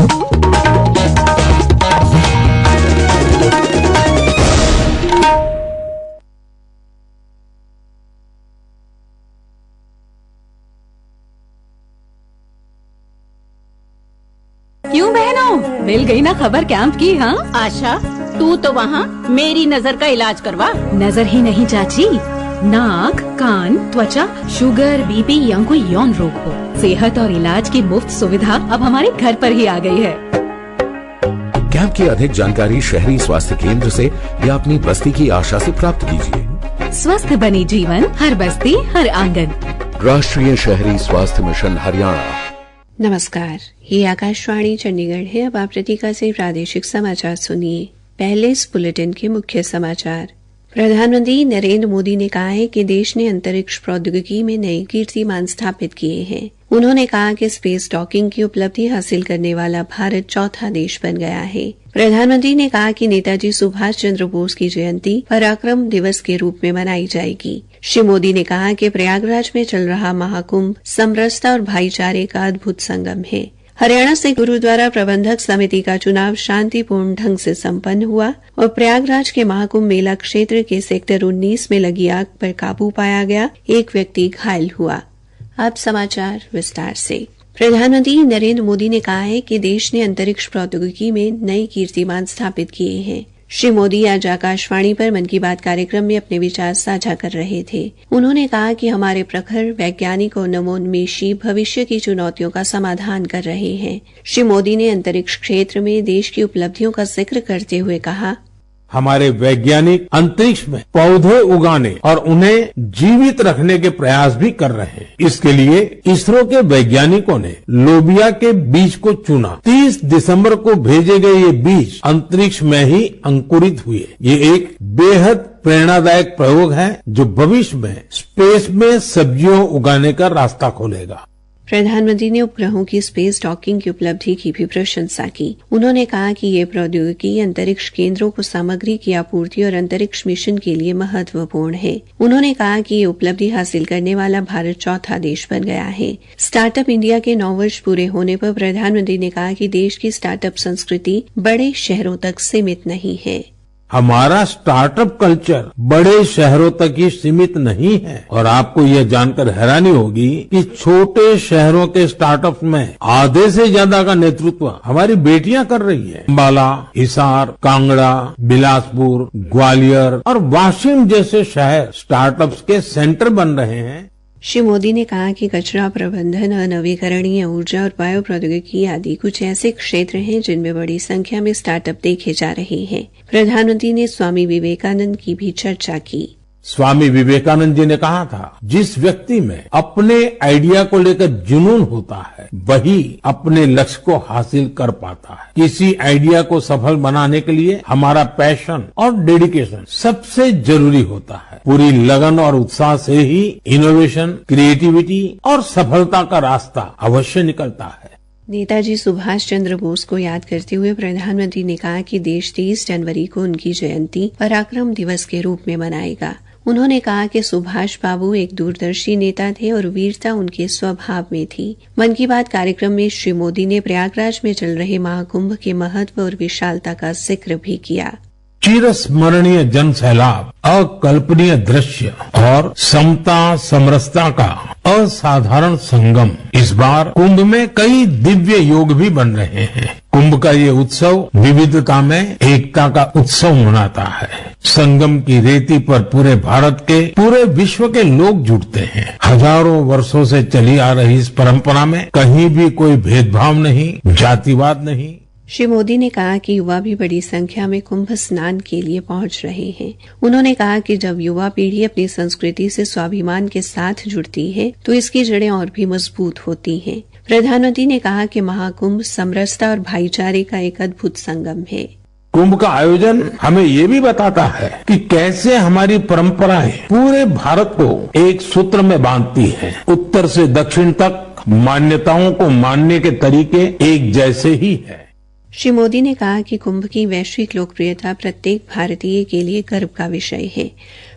क्यों बहनों, मिल गई ना खबर कैंप की? हाँ आशा, तू तो वहाँ मेरी नजर का इलाज करवा। नजर ही नहीं चाची, नाक, कान, त्वचा, शुगर, बीपी या कोई यौन रोग हो, सेहत और इलाज की मुफ्त सुविधा अब हमारे घर पर ही आ गई है। कैंप की अधिक जानकारी शहरी स्वास्थ्य केंद्र से या अपनी बस्ती की आशा से प्राप्त कीजिए। स्वस्थ बनी जीवन, हर बस्ती हर आंगन। राष्ट्रीय शहरी स्वास्थ्य मिशन हरियाणा। नमस्कार, ये आकाशवाणी चंडीगढ़ है। अब आप प्रतीका से प्रादेशिक समाचार सुनिए। पहले इस बुलेटिन के मुख्य समाचार। प्रधानमंत्री नरेंद्र मोदी ने कहा है कि देश ने अंतरिक्ष प्रौद्योगिकी में नए कीर्तिमान स्थापित किए हैं। उन्होंने कहा कि स्पेस डॉकिंग की उपलब्धि हासिल करने वाला भारत चौथा देश बन गया है। प्रधानमंत्री ने कहा कि नेताजी सुभाष चंद्र बोस की जयंती पराक्रम दिवस के रूप में मनाई जाएगी। श्री मोदी ने कहा कि प्रयागराज में चल रहा महाकुंभ समरसता और भाईचारे का अद्भुत संगम है। हरियाणा से गुरुद्वारा प्रबंधक समिति का चुनाव शांतिपूर्ण ढंग से संपन्न हुआ और प्रयागराज के महाकुंभ मेला क्षेत्र के सेक्टर 19 में लगी आग पर काबू पाया गया। एक व्यक्ति घायल हुआ। अब समाचार विस्तार से। प्रधानमंत्री नरेंद्र मोदी ने कहा है कि देश ने अंतरिक्ष प्रौद्योगिकी में नए कीर्तिमान स्थापित किए हैं। श्री मोदी आज आकाशवाणी पर मन की बात कार्यक्रम में अपने विचार साझा कर रहे थे। उन्होंने कहा कि हमारे प्रखर वैज्ञानिक और नवोन्मेषी भविष्य की चुनौतियों का समाधान कर रहे हैं। श्री मोदी ने अंतरिक्ष क्षेत्र में देश की उपलब्धियों का जिक्र करते हुए कहा, हमारे वैज्ञानिक अंतरिक्ष में पौधे उगाने और उन्हें जीवित रखने के प्रयास भी कर रहे हैं। इसके लिए इसरो के वैज्ञानिकों ने लोबिया के बीज को चुना। 30 दिसंबर को भेजे गए ये बीज अंतरिक्ष में ही अंकुरित हुए। ये एक बेहद प्रेरणादायक प्रयोग है जो भविष्य में स्पेस में सब्जियों उगाने का रास्ता खोलेगा। प्रधानमंत्री ने उपग्रहों की स्पेस डॉकिंग की उपलब्धि की भी प्रशंसा की। उन्होंने कहा कि ये प्रौद्योगिकी अंतरिक्ष केंद्रों को सामग्री की आपूर्ति और अंतरिक्ष मिशन के लिए महत्वपूर्ण है। उन्होंने कहा कि ये उपलब्धि हासिल करने वाला भारत चौथा देश बन गया है। स्टार्टअप इंडिया के 9 वर्ष पूरे होने पर प्रधानमंत्री ने कहा कि देश की स्टार्टअप संस्कृति बड़े शहरों तक सीमित नहीं है। हमारा स्टार्टअप कल्चर बड़े शहरों तक ही सीमित नहीं है और आपको यह जानकर हैरानी होगी कि छोटे शहरों के स्टार्टअप में आधे से ज्यादा का नेतृत्व हमारी बेटियां कर रही है। अंबाला, हिसार, कांगड़ा, बिलासपुर, ग्वालियर और वाशिम जैसे शहर स्टार्टअप्स के सेंटर बन रहे हैं। श्री मोदी ने कहा कि कचरा प्रबंधन, नवीकरणीय ऊर्जा और बायो प्रौद्योगिकी आदि कुछ ऐसे क्षेत्र हैं जिनमें बड़ी संख्या में स्टार्टअप देखे जा रहे हैं। प्रधानमंत्री ने स्वामी विवेकानंद की भी चर्चा की। स्वामी विवेकानंद जी ने कहा था, जिस व्यक्ति में अपने आइडिया को लेकर जुनून होता है वही अपने लक्ष्य को हासिल कर पाता है। किसी आइडिया को सफल बनाने के लिए हमारा पैशन और डेडिकेशन सबसे जरूरी होता है। पूरी लगन और उत्साह से ही इनोवेशन, क्रिएटिविटी और सफलता का रास्ता अवश्य निकलता है। नेताजी सुभाष चंद्र बोस को याद करते हुए प्रधानमंत्री ने कहा कि देश 30 जनवरी को उनकी जयंती पराक्रम दिवस के रूप में मनाएगा। उन्होंने कहा कि सुभाष बाबू एक दूरदर्शी नेता थे और वीरता उनके स्वभाव में थी। मन की बात कार्यक्रम में श्री मोदी ने प्रयागराज में चल रहे महाकुंभ के महत्व और विशालता का जिक्र भी किया। चिरस्मरणीय जन सैलाब, अकल्पनीय दृश्य और समता समरसता का असाधारण संगम। इस बार कुंभ में कई दिव्य योग भी बन रहे हैं। कुंभ का ये उत्सव विविधता में एकता का उत्सव मनाता है। संगम की रेती पर पूरे भारत के, पूरे विश्व के लोग जुटते हैं। हजारों वर्षों से चली आ रही इस परंपरा में कहीं भी कोई भेदभाव नहीं, जातिवाद नहीं। श्री मोदी ने कहा कि युवा भी बड़ी संख्या में कुंभ स्नान के लिए पहुंच रहे हैं। उन्होंने कहा कि जब युवा पीढ़ी अपनी संस्कृति से स्वाभिमान के साथ जुड़ती है तो इसकी जड़ें और भी मजबूत होती हैं। प्रधानमंत्री ने कहा कि महाकुंभ समरसता और भाईचारे का एक अद्भुत संगम है। कुंभ का आयोजन हमें ये भी बताता है कि कैसे हमारी परंपराएं पूरे भारत को एक सूत्र में बांधती है। उत्तर से दक्षिण तक मान्यताओं को मानने के तरीके एक जैसे ही है। श्री मोदी ने कहा कि कुंभ की वैश्विक लोकप्रियता प्रत्येक भारतीय के लिए गर्व का विषय है।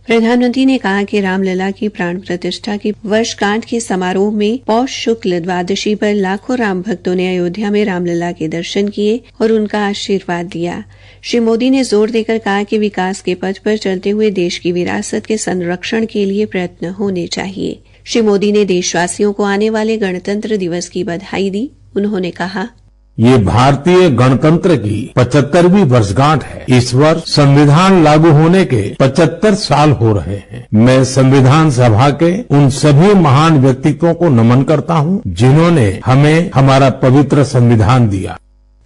प्रधानमंत्री ने कहा कि रामलला की प्राण प्रतिष्ठा की वर्षगांठ के समारोह में पौष शुक्ल द्वादशी पर लाखों राम भक्तों ने अयोध्या में रामलला के दर्शन किए और उनका आशीर्वाद लिया। श्री मोदी ने जोर देकर कहा कि विकास के पथ पर चलते हुए देश की विरासत के संरक्षण के लिए प्रयत्न होने चाहिए। श्री मोदी ने देशवासियों को आने वाले गणतंत्र दिवस की बधाई दी। उन्होंने कहा, ये भारतीय गणतंत्र की 75वीं वर्षगांठ है। इस वर्ष संविधान लागू होने के 75 साल हो रहे हैं। मैं संविधान सभा के उन सभी महान व्यक्तित्वों को नमन करता हूं जिन्होंने हमें हमारा पवित्र संविधान दिया।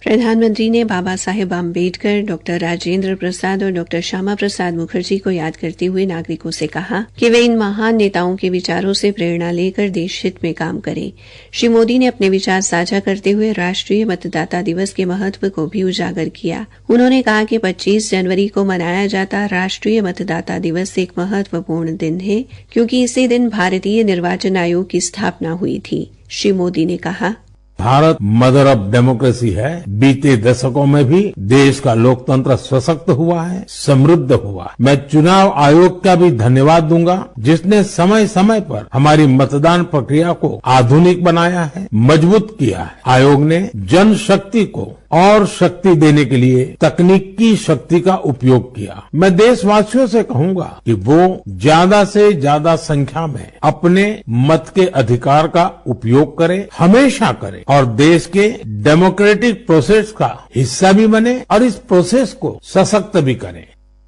प्रधानमंत्री ने बाबा साहेब आम्बेडकर, डॉक्टर राजेंद्र प्रसाद और डॉक्टर श्यामा प्रसाद मुखर्जी को याद करते हुए नागरिकों से कहा कि वे इन महान नेताओं के विचारों से प्रेरणा लेकर देश हित में काम करें। श्री मोदी ने अपने विचार साझा करते हुए राष्ट्रीय मतदाता दिवस के महत्व को भी उजागर किया। उन्होंने कहा कि 25 जनवरी को मनाया जाता राष्ट्रीय मतदाता दिवस एक महत्वपूर्ण दिन है, क्योंकि इसी दिन भारतीय निर्वाचन आयोग की स्थापना हुई थी। श्री मोदी ने कहा, भारत मदर ऑफ डेमोक्रेसी है। बीते दशकों में भी देश का लोकतंत्र सशक्त हुआ है, समृद्ध हुआ। मैं चुनाव आयोग का भी धन्यवाद दूंगा, जिसने समय समय पर हमारी मतदान प्रक्रिया को आधुनिक बनाया है, मजबूत किया है। आयोग ने जनशक्ति को और शक्ति देने के लिए तकनीकी शक्ति का उपयोग किया। मैं देशवासियों से कहूंगा कि वो ज्यादा से ज्यादा संख्या में अपने मत के अधिकार का उपयोग करें, हमेशा करें, और देश के डेमोक्रेटिक प्रोसेस का हिस्सा भी बने और इस प्रोसेस को सशक्त भी करें।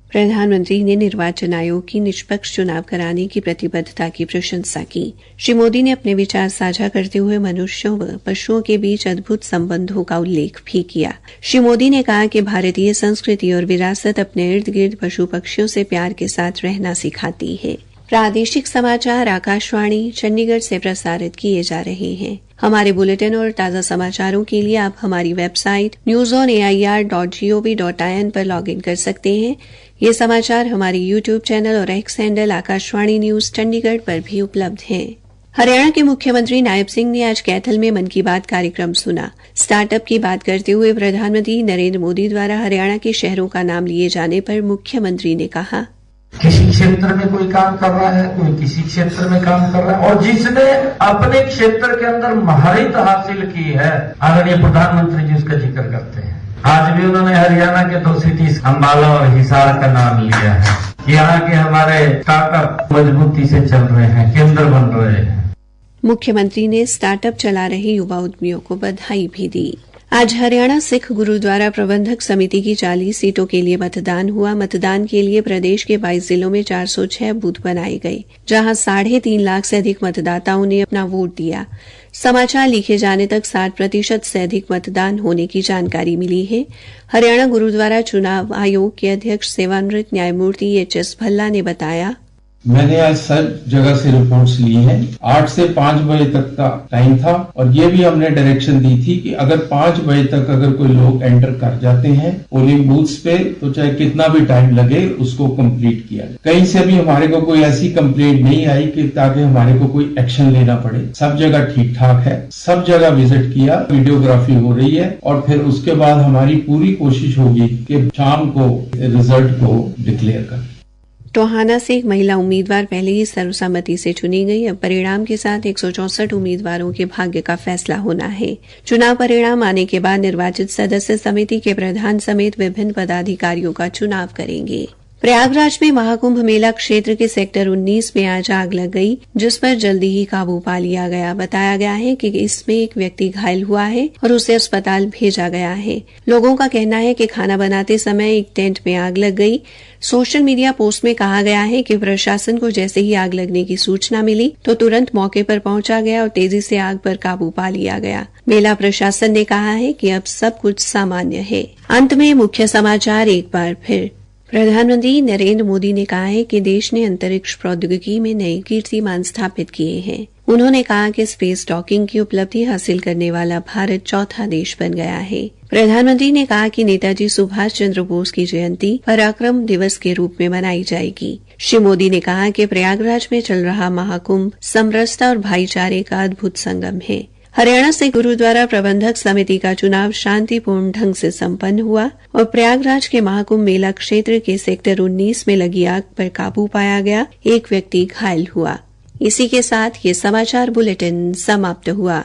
प्रधानमंत्री ने निर्वाचन आयोग की निष्पक्ष चुनाव कराने की प्रतिबद्धता की प्रशंसा की। श्री मोदी ने अपने विचार साझा करते हुए मनुष्यों व पशुओं के बीच अद्भुत संबंधों का उल्लेख भी किया। श्री मोदी ने कहा कि भारतीय संस्कृति और विरासत अपने इर्द गिर्द पशु पक्षियों से प्यार के साथ रहना सिखाती है। प्रादेशिक समाचार आकाशवाणी चंडीगढ़ से प्रसारित किए जा रहे हैं। हमारे बुलेटिन और ताज़ा समाचारों के लिए आप हमारी वेबसाइट newsonair.gov.in पर लॉगिन कर सकते हैं। ये समाचार हमारे यूट्यूब चैनल और x handle Akashvani news Chandigarh पर भी उपलब्ध हैं। हरियाणा के मुख्यमंत्री नायब सिंह ने आज कैथल में मन की बात कार्यक्रम सुना। स्टार्टअप की बात करते हुए प्रधानमंत्री नरेंद्र मोदी द्वारा हरियाणा के शहरों का नाम लिए जाने पर मुख्यमंत्री ने कहा, किसी क्षेत्र में कोई काम कर रहा है, कोई किसी क्षेत्र में काम कर रहा है, और जिसने अपने क्षेत्र के अंदर महारत हासिल की है, आदरणीय प्रधानमंत्री जी उसका जिक्र करते हैं। आज भी उन्होंने हरियाणा के 2 सिटी अंबाला और हिसार का नाम लिया है। यहाँ के हमारे स्टार्टअप मजबूती से चल रहे हैं, केंद्र बन रहे हैं। मुख्यमंत्री ने स्टार्टअप चला रहे युवा उद्यमियों को बधाई भी दी। आज हरियाणा सिख गुरुद्वारा प्रबंधक समिति की 40 सीटों के लिए मतदान हुआ। मतदान के लिए प्रदेश के 22 जिलों में 406 बूथ बनाए गए, जहां 3.5 लाख से अधिक मतदाताओं ने अपना वोट दिया। समाचार लिखे जाने तक 60% से अधिक मतदान होने की जानकारी मिली है। हरियाणा गुरुद्वारा चुनाव आयोग के अध्यक्ष सेवानिवृत्त न्यायमूर्ति एच.एस. भल्ला ने बताया, मैंने आज सब जगह से रिपोर्ट्स ली हैं। 8 से 5 बजे तक का टाइम था, और ये भी हमने डायरेक्शन दी थी कि अगर 5 बजे तक अगर कोई लोग एंटर कर जाते हैं पोलिंग बूथ्स पे, तो चाहे कितना भी टाइम लगे उसको कंप्लीट किया जाए। कहीं से भी हमारे को कोई ऐसी कंप्लेंट नहीं आई कि ताकि हमारे को कोई एक्शन लेना पड़े। सब जगह ठीक ठाक है, सब जगह विजिट किया, वीडियोग्राफी हो रही है, और फिर उसके बाद हमारी पूरी कोशिश होगी कि शाम को रिजल्ट को डिक्लेयर कर। टोहाना से एक महिला उम्मीदवार पहले ही सर्वसम्मति से चुनी गई। अब परिणाम के साथ 164 उम्मीदवारों के भाग्य का फैसला होना है। चुनाव परिणाम आने के बाद निर्वाचित सदस्य समिति के प्रधान समेत विभिन्न पदाधिकारियों का चुनाव करेंगे। प्रयागराज में महाकुंभ मेला क्षेत्र के सेक्टर 19 में आज आग लग गई, जिस पर जल्दी ही काबू पा लिया गया। बताया गया है कि इसमें एक व्यक्ति घायल हुआ है और उसे अस्पताल भेजा गया है। लोगों का कहना है कि खाना बनाते समय एक टेंट में आग लग गई। सोशल मीडिया पोस्ट में कहा गया है कि प्रशासन को जैसे ही आग लगने की सूचना मिली तो तुरंत मौके पर पहुंचा गया और तेजी से आग पर काबू पा लिया गया। मेला प्रशासन ने कहा है कि अब सब कुछ सामान्य है। अंत में मुख्य समाचार एक बार फिर। प्रधानमंत्री नरेंद्र मोदी ने कहा है कि देश ने अंतरिक्ष प्रौद्योगिकी में नए कीर्तिमान स्थापित किए हैं। उन्होंने कहा कि स्पेस डॉकिंग की उपलब्धि हासिल करने वाला भारत चौथा देश बन गया है। प्रधानमंत्री ने कहा कि नेताजी सुभाष चंद्र बोस की जयंती पराक्रम दिवस के रूप में मनाई जाएगी। श्री मोदी ने कहा कि प्रयागराज में चल रहा महाकुंभ समरसता और भाईचारे का अद्भुत संगम है। हरियाणा से गुरुद्वारा प्रबंधक समिति का चुनाव शांतिपूर्ण ढंग से संपन्न हुआ और प्रयागराज के महाकुंभ मेला क्षेत्र के सेक्टर 19 में लगी आग पर काबू पाया गया। एक व्यक्ति घायल हुआ। इसी के साथ ये समाचार बुलेटिन समाप्त हुआ।